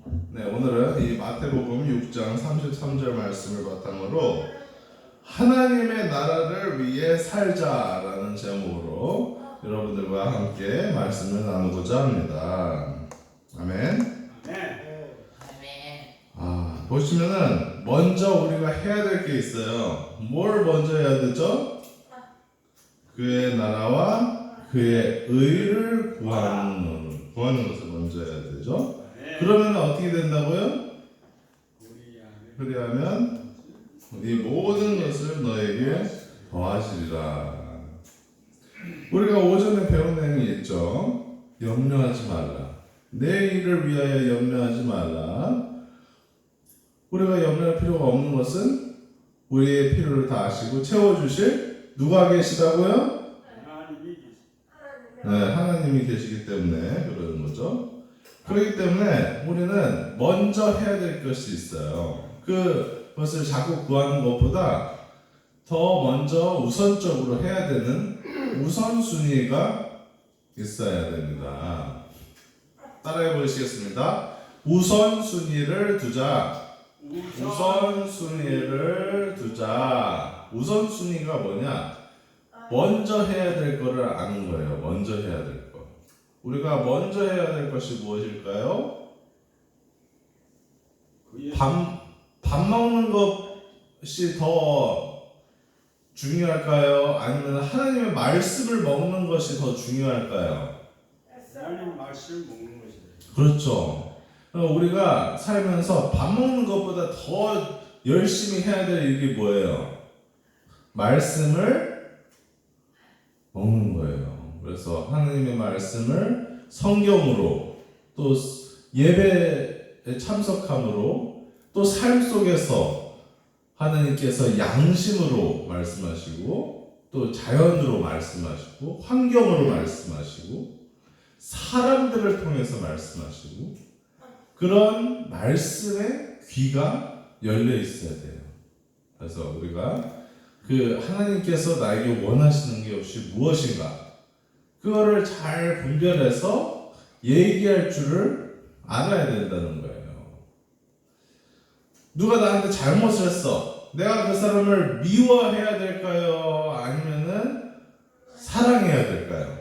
네, 오늘은 이 마태복음 6장 33절 말씀을 바탕으로 하나님의 나라를 위해 살자라는 제목으로 여러분들과 함께 말씀을 나누고자 합니다. 아멘. 보시면은 먼저 우리가 해야 될 게 있어요. 뭘 먼저 해야 되죠? 그의 나라와 그의 의를 구하는 것을 먼저 해야 되죠. 그러면 어떻게 된다고요? 그리하면 이 모든 것을 너에게 더하시리라. 우리가 오전에 배운 내용이 있죠. 염려하지 말라. 내일을 위하여 염려하지 말라. 우리가 염려할 필요가 없는 것은 우리의 필요를 다 아시고 채워주실 누가 계시다고요? 네, 하나님이 계시기 때문에 그러는 거죠. 그렇기 때문에 우리는 먼저 해야 될 것이 있어요. 그것을 자꾸 구하는 것보다 더 먼저 우선적으로 해야 되는 우선순위가 있어야 됩니다. 따라해 보시겠습니다. 우선순위를 두자. 우선순위를 두자. 우선순위가 뭐냐? 먼저 해야 될 거를 아는 거예요. 먼저 해야 될 거. 우리가 먼저 해야 될 것이 무엇일까요? 밥 먹는 것이 더 중요할까요? 아니면 하나님의 말씀을 먹는 것이 더 중요할까요? 하나님 말씀을 먹는 것이죠. 그렇죠. 우리가 살면서 밥 먹는 것보다 더 열심히 해야 될 일이 뭐예요? 말씀을 먹는 거예요. 그래서 하나님의 말씀을 성경으로 또 예배에 참석함으로 또 삶 속에서 하나님께서 양심으로 말씀하시고 또 자연으로 말씀하시고 환경으로 말씀하시고 사람들을 통해서 말씀하시고 그런 말씀에 귀가 열려 있어야 돼요. 그래서 우리가 그 하나님께서 나에게 원하시는 게 혹시 무엇인가 그거를 잘 분별해서 얘기할 줄을 알아야 된다는 거예요. 누가 나한테 잘못을 했어. 내가 그 사람을 미워해야 될까요? 아니면은 사랑해야 될까요?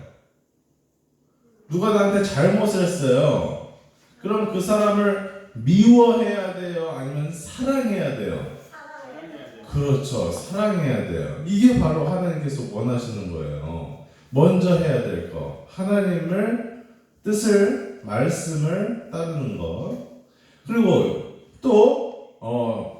누가 나한테 잘못을 했어요. 그럼 그 사람을 미워해야 돼요? 아니면 사랑해야 돼요? 그렇죠. 사랑해야 돼요. 이게 바로 하나님께서 원하시는 거예요. 먼저 해야 될 거. 하나님을 뜻을, 말씀을 따르는 것. 그리고 또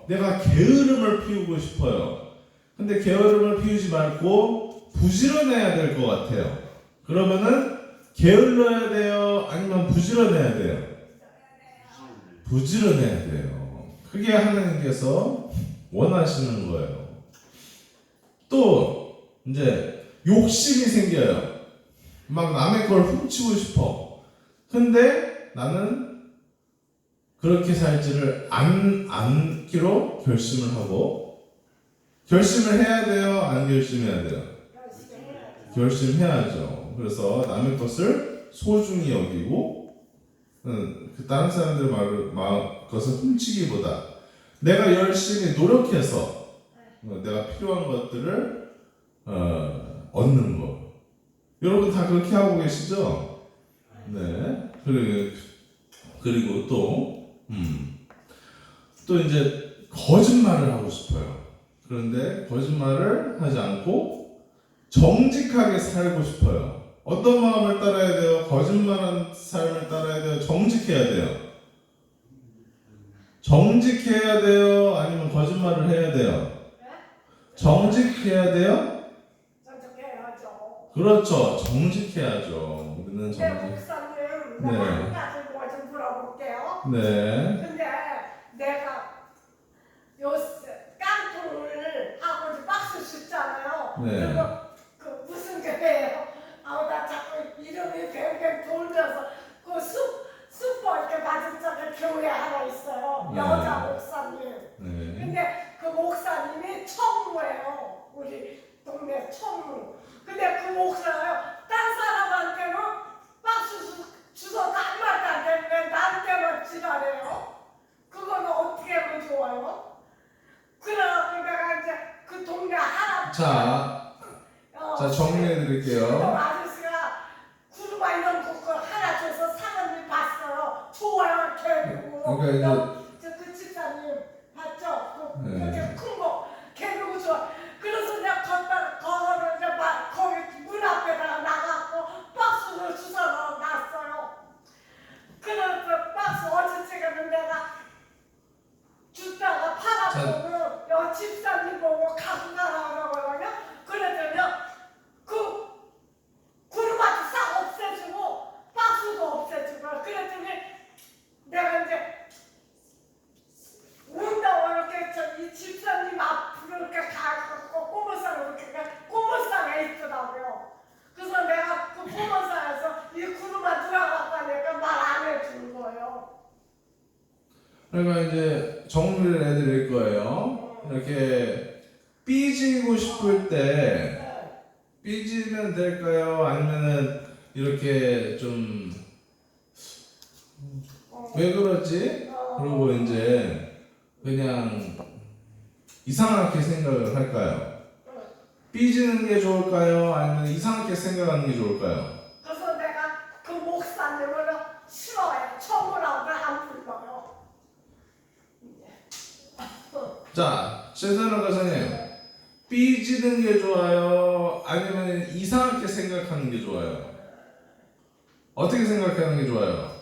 내가 게으름을 피우고 싶어요. 근데 게으름을 피우지 말고 부지런해야 될 것 같아요. 그러면은 게을러야 돼요? 아니면 부지런해야 돼요? 부지런해야 돼요. 그게 하나님께서 원하시는 거예요. 또 이제 욕심이 생겨요. 막 남의 걸 훔치고 싶어. 근데 나는 그렇게 살지를 않기로 결심을 하고 결심을 해야 돼요? 안 결심해야 돼요? 결심해야죠. 그래서 남의 것을 소중히 여기고 다른 사람들 것을 훔치기보다 내가 열심히 노력해서 내가 필요한 것들을 얻는 거. 여러분 다 그렇게 하고 계시죠? 네. 그리고 또 이제 거짓말을 하고 싶어요. 그런데 거짓말을 하지 않고 정직하게 살고 싶어요. 어떤 마음을 따라야 돼요? 거짓말한 삶을 따라야 돼요? 정직해야 돼요? 정직해야 돼요? 아니면 거짓말을 해야 돼요? 정직해야 돼요? 정직해야죠. 그렇죠. 정직해야죠. 우리는 네, 목사님, 네. 한 가지 뭐 좀 물어볼게요. 네. 근데 내가 요 깡통을 하고 박스 씻잖아요. 네. 그거 그 무슨 교회예요? 나 자꾸 이름이 뱅뱅 돌면서 그 슈퍼 이렇게 맞은 쪽에 교회 하나 있어요. 네. 여자 목사님. 네. 근데 그 목사님이 청무예요. 우리 동네 청무. 근데 그 목사가 딴 사람한테는 박수 주워서 안 맞다는데 왜 나한테만 지랄해요? 자 정리해 드릴게요. 아저씨가 구두가 이런 거 하나 줘서 사람들이 봤어요. 좋아요, 개그고. 그러니까 그 집사님 봤죠? 그 네. 이렇게 큰 거, 개그고 좋아. 그래서 내가 거기를 이제 막 거기 문 앞에다가 나가고 박스를 주워서 놨어요. 그래서 박스 어찌지가는 내가 줬다가 팔아보면 여 집사님 보고 갖고 가라고 그러거든요. 그랬더니 그 구르마도 싹 없애주고 박스도 없애주고 그랬더니 내가 이제 운다고 이렇게 이 집사님 앞으로 이렇게 가고 꼬물상으로 이렇게 꼬물상에 있더라고요. 그래서 내가 그 꼬물상에서 이 구르마 누가 갖고 가니까 말 안 해주는 거예요. 그러니까 이제 정리를 해드릴 거예요. 이렇게 삐지고 싶을 때 삐지면 될까요? 아니면은 이렇게 좀 왜 그러지? 그리고 이제 그냥 이상하게 생각을 할까요? 삐지는 게 좋을까요? 아니면 이상하게 생각하는 게 좋을까요? 그래서 내가 그 목사님을 싫어해요. 청구라고 안 불러요. 자, 최선호 가사님, 삐지는 게 좋아요? 아니면 이상하게 생각하는 게 좋아요? 어떻게 생각하는 게 좋아요?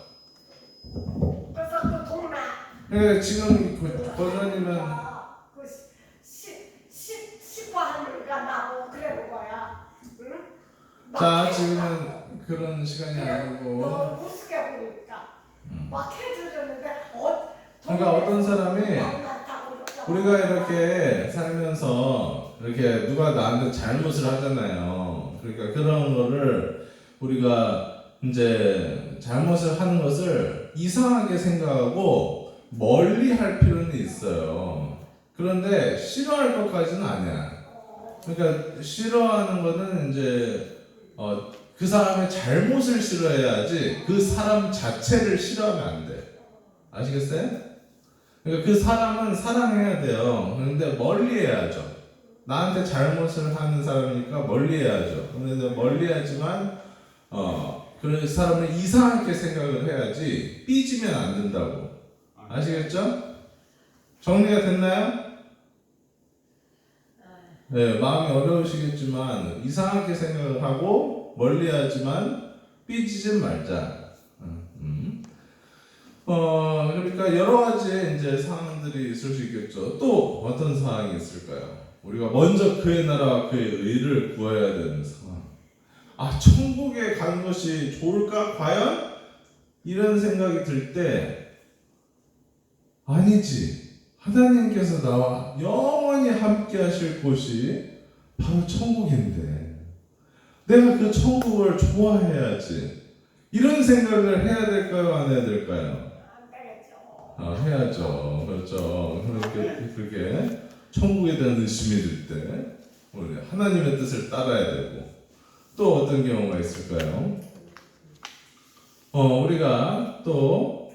그래서 그 동네 그러니까 지금 권사님은 그 식구하니까 나고 그러는 거야. 응? 자, 지금은 그런 시간이 아니고 너무 우습게 보니까 막 해주려는데 그러니까 어떤 사람이 우리가 이렇게 살면서 이렇게 누가 나한테 잘못을 하잖아요. 그러니까 그런 거를 우리가 이제 잘못을 하는 것을 이상하게 생각하고 멀리 할 필요는 있어요. 그런데 싫어할 것까지는 아니야. 그러니까 싫어하는 거는 이제 그 사람의 잘못을 싫어해야지 그 사람 자체를 싫어하면 안 돼. 아시겠어요? 그러니까 그 사람은 사랑해야 돼요. 그런데 멀리 해야죠. 나한테 잘못을 하는 사람이니까 멀리 해야죠. 그런데 멀리 하지만 그 사람을 이상하게 생각을 해야지 삐지면 안 된다고. 아시겠죠? 정리가 됐나요? 네, 마음이 어려우시겠지만 이상하게 생각을 하고 멀리 하지만 삐지지 말자. 그러니까 여러 가지 이제 상황들이 있을 수 있겠죠. 또 어떤 상황이 있을까요? 우리가 먼저 그의 나라와 그의 의를 구해야 되는 상황. 아, 천국에 가는 것이 좋을까? 과연? 이런 생각이 들 때 아니지. 하나님께서 나와 영원히 함께 하실 곳이 바로 천국인데 내가 그 천국을 좋아해야지. 이런 생각을 해야 될까요? 안 해야 될까요? 해야죠. 그렇죠. 그렇게 천국에 대한 의심이 들 때 우리 하나님의 뜻을 따라야 되고 또 어떤 경우가 있을까요? 우리가 또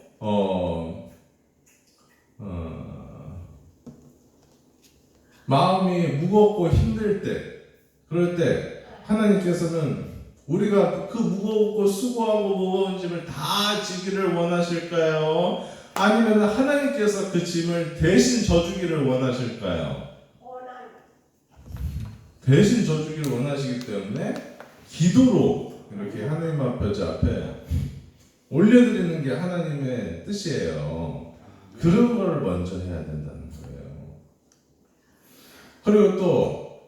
마음이 무겁고 힘들 때 그럴 때 하나님께서는 우리가 그 무겁고 수고하고 무거운 짐을 다 지기를 원하실까요? 아니면 하나님께서 그 짐을 대신 져주기를 원하실까요? 대신 져주기를 원하시기 때문에 기도로 이렇게 하나님 앞에 올려드리는 게 하나님의 뜻이에요. 그런 걸 먼저 해야 된다는 거예요. 그리고 또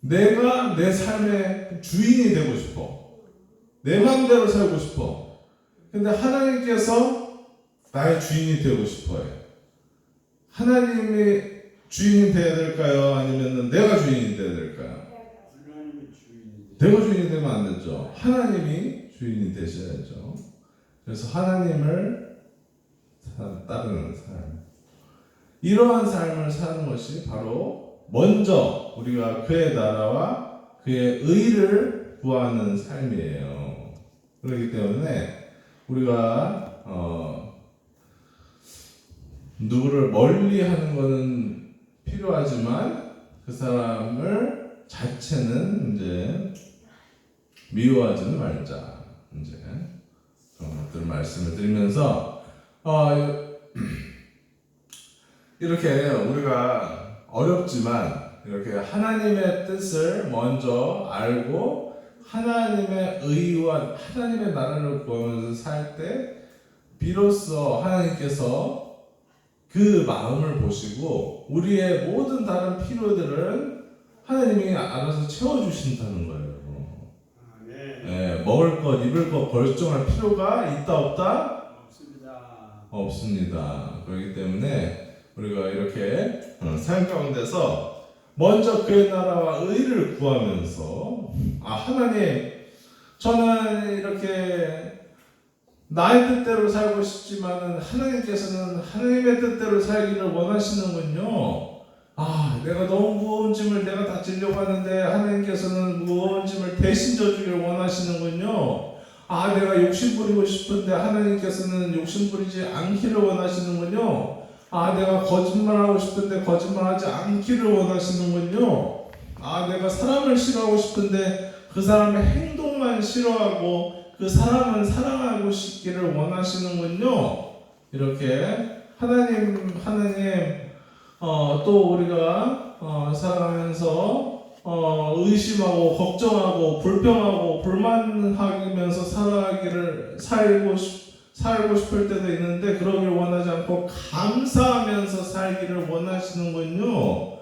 내가 내 삶의 주인이 되고 싶어. 내 마음대로 살고 싶어. 근데 하나님께서 나의 주인이 되고 싶어요. 하나님이 주인이 되어야 될까요? 아니면 내가 주인이 되어야 될까요? 하나님이 주인이 내가 주인이 되면 안 되죠. 하나님이 주인이 되셔야죠. 그래서 하나님을 따르는 삶. 이러한 삶을 사는 것이 바로 먼저 우리가 그의 나라와 그의 의를 구하는 삶이에요. 그렇기 때문에 우리가 누구를 멀리 하는 것은 필요하지만 그 사람을 자체는 이제 미워하지는 말자. 이제 그런 것들 말씀을 드리면서 이렇게 우리가 어렵지만 이렇게 하나님의 뜻을 먼저 알고 하나님의 의와 하나님의 나라를 구하면서 살 때 비로소 하나님께서 그 마음을 보시고 우리의 모든 다른 필요들은 하나님이 알아서 채워주신다는 거예요. 네, 먹을 것, 입을 것 결정할 필요가 있다 없다? 없습니다. 없습니다. 그렇기 때문에 우리가 이렇게 삶 가운데서 먼저 그의 나라와 의를 구하면서 하나님 저는 이렇게 나의 뜻대로 살고 싶지만은 하나님께서는 하나님의 뜻대로 살기를 원하시는군요. 내가 너무 무거운 짐을 내가 다 지려고 하는데 하나님께서는 무거운 짐을 대신 져주길 원하시는군요. 내가 욕심 부리고 싶은데 하나님께서는 욕심 부리지 않기를 원하시는군요. 내가 거짓말하고 싶은데 거짓말하지 않기를 원하시는군요. 내가 사람을 싫어하고 싶은데 그 사람의 행동만 싫어하고 그 사람은 사랑하고 싶기를 원하시는군요. 이렇게 하나님 또 우리가 살아가면서 의심하고 걱정하고 불평하고 불만하면서 살고 싶을 때도 있는데 그러길 원하지 않고 감사하면서 살기를 원하시는군요.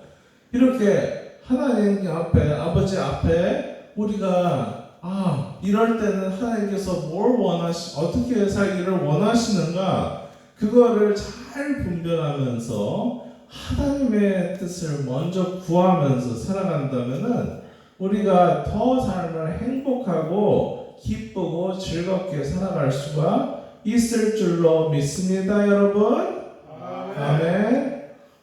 이렇게 하나님 앞에 아버지 앞에 우리가 이럴 때는 하나님께서 어떻게 살기를 원하시는가 그거를 잘 분별하면서 하나님의 뜻을 먼저 구하면서 살아간다면은 우리가 더 삶을 행복하고 기쁘고 즐겁게 살아갈 수가 있을 줄로 믿습니다, 여러분. 아멘.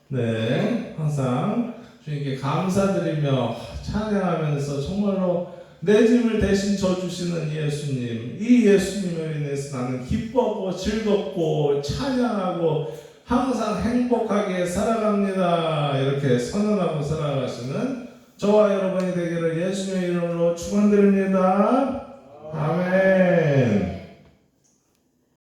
네, 항상 주님께 감사드리며 찬양하면서 정말로 내 짐을 대신 져주시는 예수님, 이 예수님을 인해서 나는 기쁘고 즐겁고 찬양하고 항상 행복하게 살아갑니다. 이렇게 선언하고 살아가시는 저와 여러분이 되기를 예수님의 이름으로 축원드립니다. 아멘.